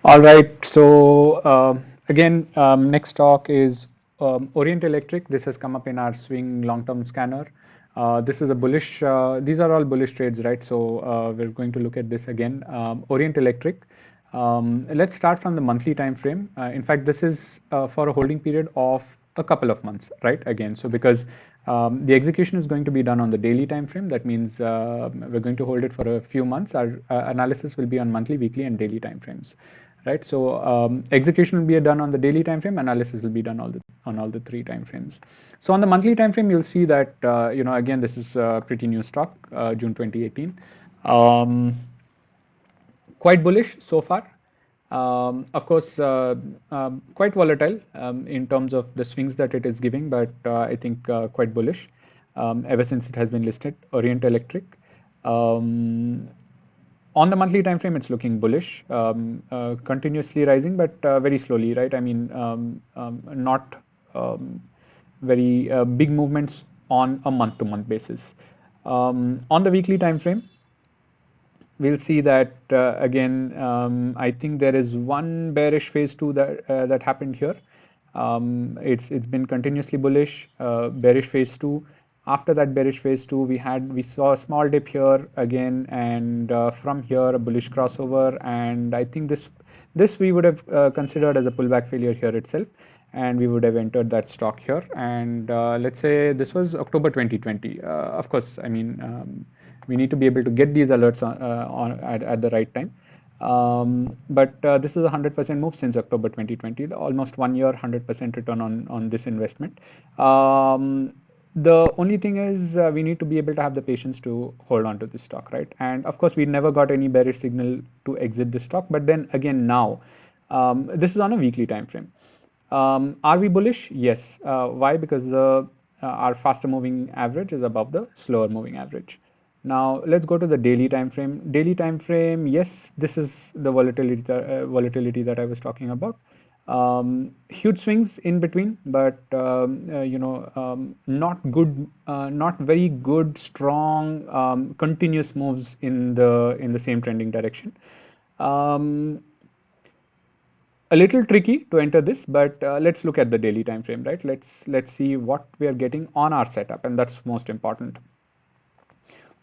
All right. So again, next talk is Orient Electric. This has come up in our swing long-term scanner. This is a bullish. These are all bullish trades, right? So we're going to look at this again. Orient Electric. Let's start from the monthly time frame. In fact, this is for a holding period of a couple of months, right? Again, so because the execution is going to be done on the daily time frame, that means we're going to hold it for a few months. Our analysis will be on monthly, weekly, and daily time frames, right? So execution will be done on the daily time frame. Analysis will be done on all the three time frames. So on the monthly time frame, you'll see that again, this is a pretty new stock, June 2018. Um, Quite bullish so far. Of course, quite volatile in terms of the swings that it is giving, but I think quite bullish ever since it has been listed. Orient Electric. Um, on the monthly time frame, it's looking bullish, continuously rising, but very slowly, right? I mean, not very big movements on a month-to-month basis. On the weekly time frame, we'll see that again. I think there is one bearish phase two that happened here. It's been continuously bullish, bearish phase two. After that bearish phase two, we saw a small dip here again, and from here a bullish crossover. And I think this we would have considered as a pullback failure here itself, and we would have entered that stock here. And let's say this was October 2020. Of course, I mean. We need to be able to get these alerts at the right time. But this is a 100% move since October 2020, almost 1 year, 100% return on this investment. The only thing is we need to be able to have the patience to hold on to this stock, right? And of course, we never got any bearish signal to exit the stock. But then again, now this is on a weekly time frame. Are we bullish? Yes. Why? Because our faster moving average is above the slower moving average. Now let's go to the daily time frame. Daily time frame, yes, this is the volatility that I was talking about. Huge swings in between, but not good, not very good, strong, continuous moves in the same trending direction. Um, a little tricky to enter this, but let's look at the daily time frame, right? Let's see what we are getting on our setup, and that's most important.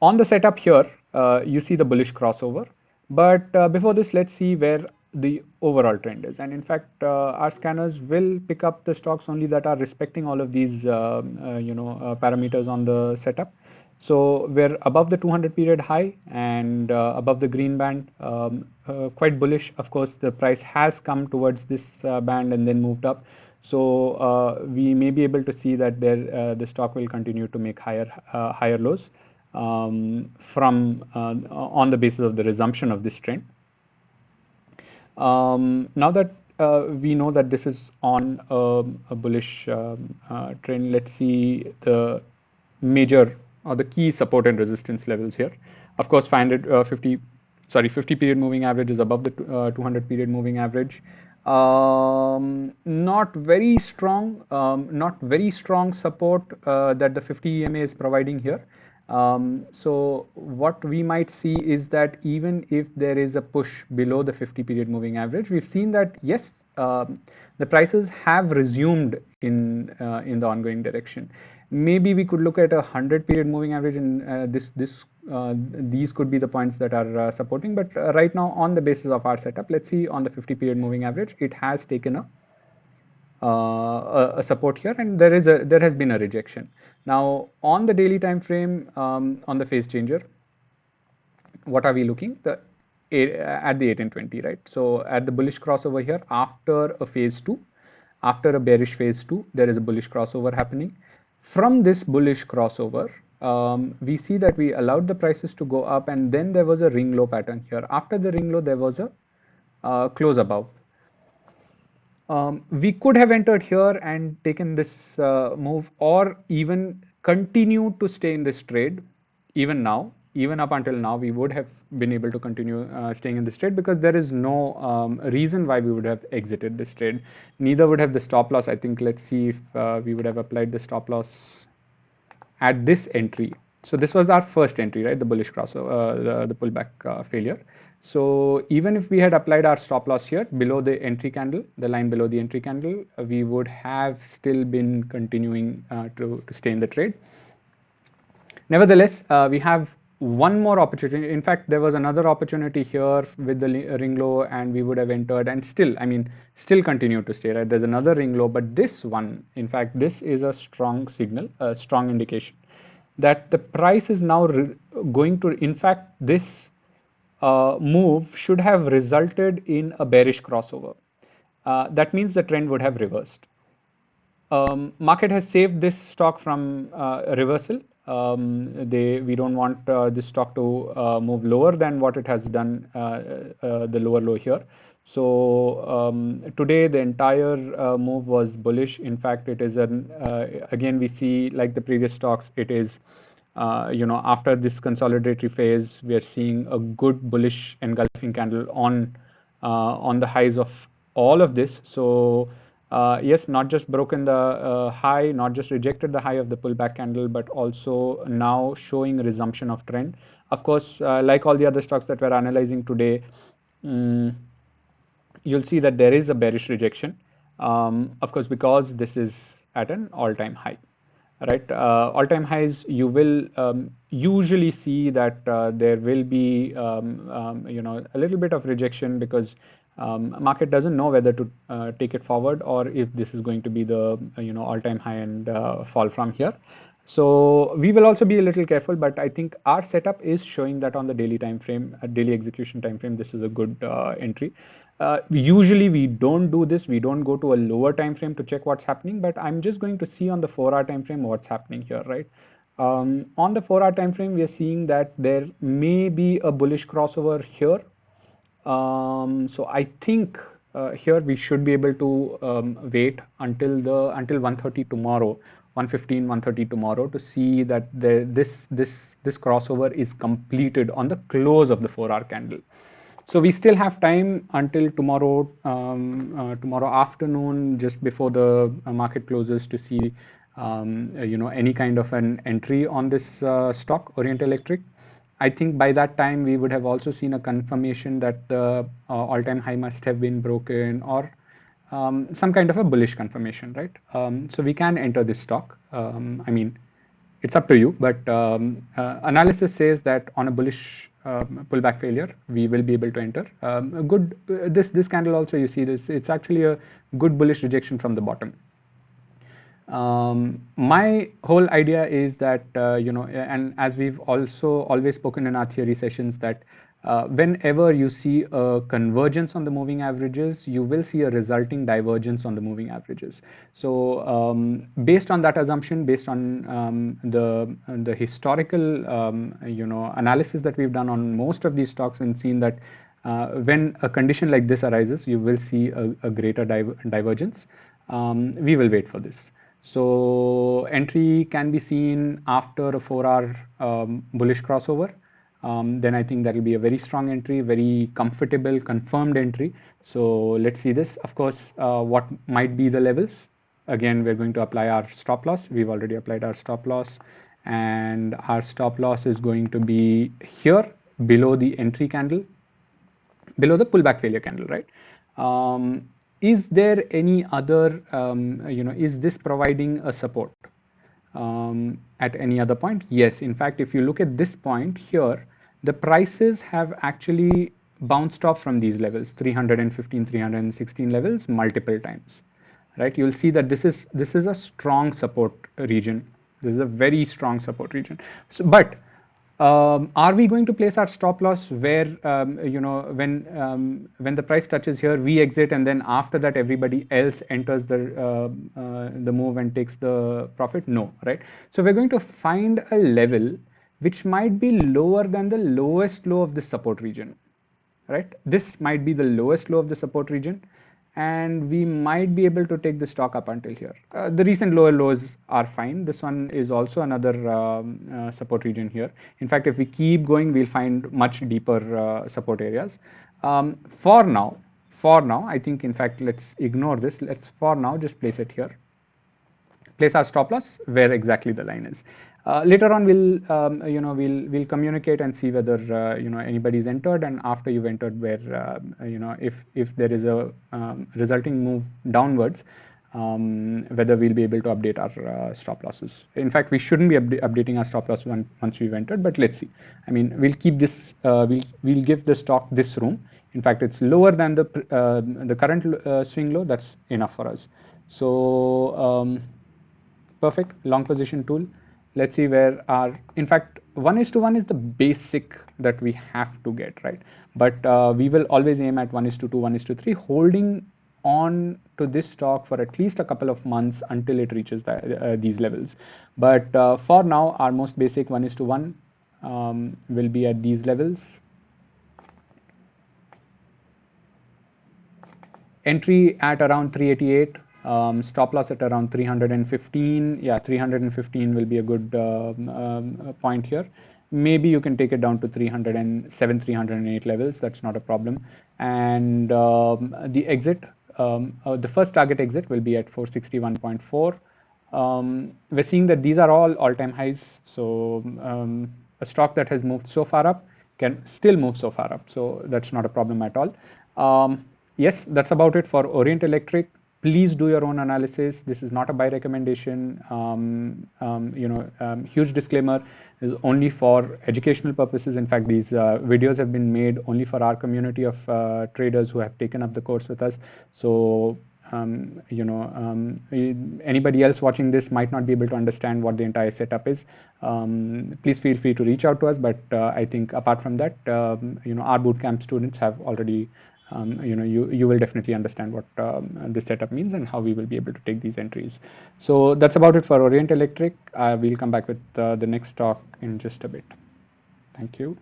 On the setup here, you see the bullish crossover. But before this, let's see where the overall trend is. And in fact, our scanners will pick up the stocks only that are respecting all of these parameters on the setup. So we're above the 200 period high and above the green band, quite bullish. Of course, the price has come towards this band and then moved up. So we may be able to see that the stock will continue to make higher lows from on the basis of the resumption of this trend. Now that we know that this is on a bullish trend, let's see the major or the key support and resistance levels here. Of course, 50 period moving average is above the 200 period moving average. Not very strong, not very strong support that the 50 EMA is providing here. So what we might see is that even if there is a push below the 50 period moving average, we've seen that yes, the prices have resumed in the ongoing direction. Maybe we could look at a 100 period moving average, and these could be the points that are supporting. But right now, on the basis of our setup, let's see on the 50 period moving average, it has taken a support here, and there has been a rejection. Now on the daily time frame, on the phase changer, what are we looking at the 8 and 20, right? So at the bullish crossover here, after a phase 2, after a bearish phase 2, there is a bullish crossover happening. From this bullish crossover, we see that we allowed the prices to go up, and then there was a ring low pattern here. After the ring low, there was a close above. We could have entered here and taken this move, or even continue to stay in this trade. Even now, even up until now, we would have been able to continue staying in this trade, because there is no reason why we would have exited this trade. Neither would have the stop loss. I think let's see if we would have applied the stop loss at this entry. So this was our first entry, right? The bullish crossover, the pullback failure. So even if we had applied our stop loss here below the entry candle, the line below the entry candle, we would have still been continuing to stay in the trade. Nevertheless, we have one more opportunity. In fact, there was another opportunity here with the ring low, and we would have entered and still, I mean, still continue to stay, right? There's another ring low, but this one, in fact, this is a strong signal, a strong indication that the price is now going to, in fact, this move should have resulted in a bearish crossover. That means the trend would have reversed. Market has saved this stock from reversal. We don't want this stock to move lower than what it has done, the lower low here. So today the entire move was bullish. In fact, it is an again we see, like the previous stocks, it is after this consolidatory phase, we are seeing a good bullish engulfing candle on the highs of all of this. So yes, not just broken the high, not just rejected the high of the pullback candle, but also now showing resumption of trend. Of course, like all the other stocks that we're analyzing today, you'll see that there is a bearish rejection. Of course, because this is at an all-time high, right? All-time highs, you will usually see that there will be a little bit of rejection, because market doesn't know whether to take it forward or if this is going to be the all-time high and fall from here. So we will also be a little careful, but I think our setup is showing that on the daily time frame, daily execution time frame, this is a good entry. Usually we don't do this. We don't go to a lower time frame to check what's happening, but I'm just going to see on the 4-hour time frame what's happening here, right? On the 4-hour time frame, we are seeing that there may be a bullish crossover here. So I think here we should be able to wait until 1:30 tomorrow, 1:15, 1:30 tomorrow, to see that this crossover is completed on the close of the 4-hour candle. So we still have time until tomorrow afternoon, just before the market closes, to see any kind of an entry on this stock, Orient Electric. I think by that time we would have also seen a confirmation that the all-time high must have been broken, or some kind of a bullish confirmation, right? So we can enter this stock. I mean, it's up to you, but analysis says that on a bullish pullback failure, we will be able to enter. A good this candle also, you see this, it's actually a good bullish rejection from the bottom. My whole idea is that and as we've also always spoken in our theory sessions, that whenever you see a convergence on the moving averages, you will see a resulting divergence on the moving averages. So based on that assumption, based on the historical analysis that we've done on most of these stocks, and seen that when a condition like this arises, you will see a greater divergence. We will wait for this. So entry can be seen after a 4-hour bullish crossover. Then I think that will be a very strong entry, very comfortable, confirmed entry. So let's see this. Of course, what might be the levels? Again, we're going to apply our stop loss. We've already applied our stop loss, and our stop loss is going to be here below the entry candle, below the pullback failure candle, right? Is there any other, is this providing a support at any other point? Yes, in fact, if you look at this point here, the prices have actually bounced off from these levels, 315, 316 levels, multiple times, right? You'll see that this is a strong support region. This is a very strong support region. So, but are we going to place our stop loss where when the price touches here, we exit, and then after that everybody else enters the move and takes the profit? No, right? So we're going to find a level which might be lower than the lowest low of this support region, right? This might be the lowest low of the support region, and we might be able to take the stock up until here. The recent lower lows are fine. This one is also another support region here. In fact, if we keep going, we'll find much deeper support areas. For now, I think, in fact, let's ignore this. Let's for now just place it here. Place our stop loss where exactly the line is. Later on, we'll communicate and see whether anybody's entered, and after you've entered, where if there is a resulting move downwards, whether we'll be able to update our stop losses. In fact, we shouldn't be updating our stop losses once we've entered, but let's see. I mean, we'll keep this. We'll give the stock this room. In fact, it's lower than the current swing low. That's enough for us. So perfect. Long position tool. Let's see where our, in fact, 1:1 is the basic that we have to get, right? But we will always aim at 1:2, 1:3, holding on to this stock for at least a couple of months until it reaches these levels. But for now, our most basic 1:1 will be at these levels. Entry at around 388. Stop loss at around 315. Yeah, 315 will be a good point here. Maybe you can take it down to 307, 308 levels. That's not a problem. And the exit, the first target exit will be at 461.4. We're seeing that these are all all-time highs. So a stock that has moved so far up can still move so far up. So that's not a problem at all. Yes, that's about it for Orient Electric. Please do your own analysis. This is not a buy recommendation. Huge disclaimer, is only for educational purposes. In fact, these videos have been made only for our community of traders who have taken up the course with us. So anybody else watching this might not be able to understand what the entire setup is. Please feel free to reach out to us. But I think apart from that, our bootcamp students have already you will definitely understand what this setup means and how we will be able to take these entries. So that's about it for Orient Electric. We'll come back with the next talk in just a bit. Thank you.